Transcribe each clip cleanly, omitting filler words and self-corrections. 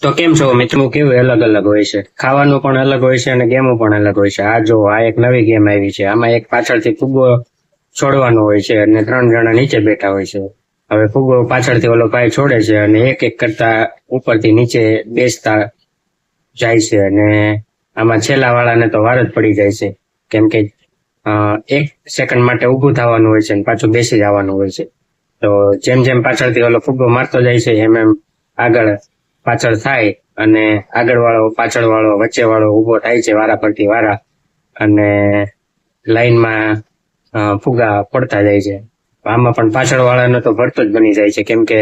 તો કેમ છો મિત્રો? કેવું અલગ અલગ હોય છે, ખાવાનું પણ અલગ હોય છે અને ગેમો પણ અલગ હોય છે. આ જો આ એક નવી ગેમ આવી છે. આમાં એક પાછળથી ફુગ્ગો છોડવાનો હોય છે અને 3 જણા નીચે બેઠા હોય છે. હવે ફુગ્ગો પાછળથી ઓલો ભાઈ છોડે છે અને એક એક કરતા ઉપરથી નીચે બેસતા જાય છે અને આમાં છેલ્લા વાળાને તો વાર જ પડી જાય છે, કેમ કે 1 સેકન્ડ માટે ઊભું થવાનું હોય છે અને પાછું બેસી જવાનું હોય છે. તો જેમ જેમ પાછળથી ઓલો ફુગ્ગો મારતો જાય છે એમ એમ આગળ પાછળ થાય અને આગળ વાળો, પાછળ વાળો, વચ્ચે વાળો ઉભો થાય છે વારા પરથી વારા, અને લાઈનમાં ફુગા પડતા જાય છે. આમાં પણ પાછળ વાળાનો તો ભરતો જ બની જાય છે, કેમ કે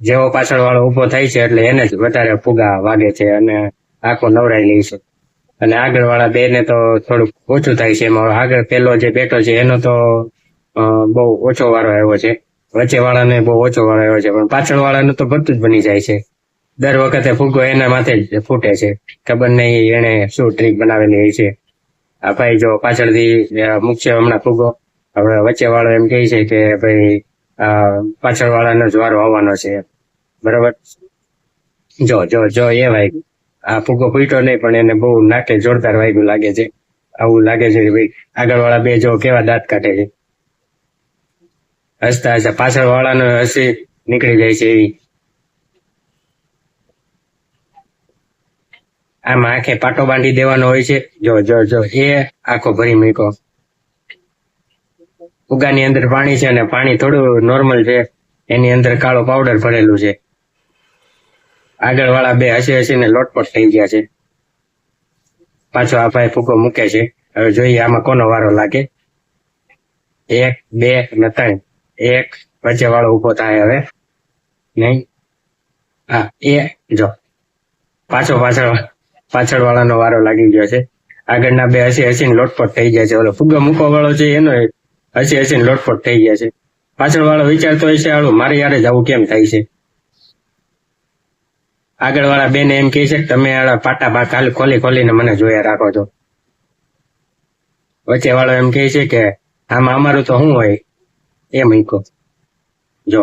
જેવો પાછળ વાળો ઉભો થાય છે એટલે એને જ વધારે ફુગા વાગે છે અને આખો નવરાઈ લે છે. અને આગળ વાળા બે ને તો થોડુંક ઓછું થાય છે. એમાં આગળ પેલો જે બેઠો છે એનો તો બહુ ઓછો વારો આવ્યો છે, વચ્ચે વાળાને બહુ ઓછો વારો આવ્યો છે, પણ પાછળ વાળાનું તો બધું જ બની જાય છે. દર વખતે ફુગ્ગો એના માથે જ ફૂટે છે. ખબર નહીં એને શું ટ્રીક બનાવેલી હોય છે. આ ભાઈ જો પાછળથી મૂકશે હમણાં ફુગ્ગો, હવે વચ્ચે વાળો એમ કહે છે કે ભાઈ પાછળ વાળાનો જ વારો આવવાનો છે, બરાબર. જો જો જો એ ભાઈ આ ફુગ્ગો ફૂટ્યો નહીં, પણ એને બહુ નાકે જોરદાર વાગ્યું લાગે છે. આવું લાગે છે કે ભાઈ આગળ વાળા બે જો કેવા દાંત કાઢે છે. હસતા હસતા પાછળ વાળાનો હસી નીકળી જાય છે એવી. આમાં આંખે પાટો બાંધી દેવાનો હોય છે. જો જો જો એ આખો ભરી મૂક્યો. ફુગ્ગાની અંદર પાણી છે અને પાણી થોડું નોર્મલ છે, એની અંદર કાળો પાવડર ભરેલું છે. આગળ વાળા બે હસી હસીને લોટપોટ થઈ ગયા છે. પાછો આ ભાઈ ફુગ્ગો મૂકે છે. હવે જોઈએ આમાં કોનો વારો લાગે. 1, 2 અને 3. 1 વચ્ચે વાળો ઉભો થાય હવે નહીં. હા, એ જો પાછળ વાળાનો વારો લાગી ગયો છે. આગળના બે હસી હસીને લોટપોટ થઈ ગયા છે. ઓલો ફુગ્ગો મૂકવા વાળો છે એનો હસી હસીને લોટપોટ થઈ ગયા છે. પાછળ વાળો વિચારતો હોય છે આવું મારે યારે જ આવું કેમ થાય છે. આગળ વાળા બેને એમ કહે છે કે તમે પાટા ખાલી ખોલી ખોલીને મને જોયા રાખો છો. વચ્ચે વાળો એમ કહે છે કે આમાં અમારું તો શું હોય, એમ મૂકો. જો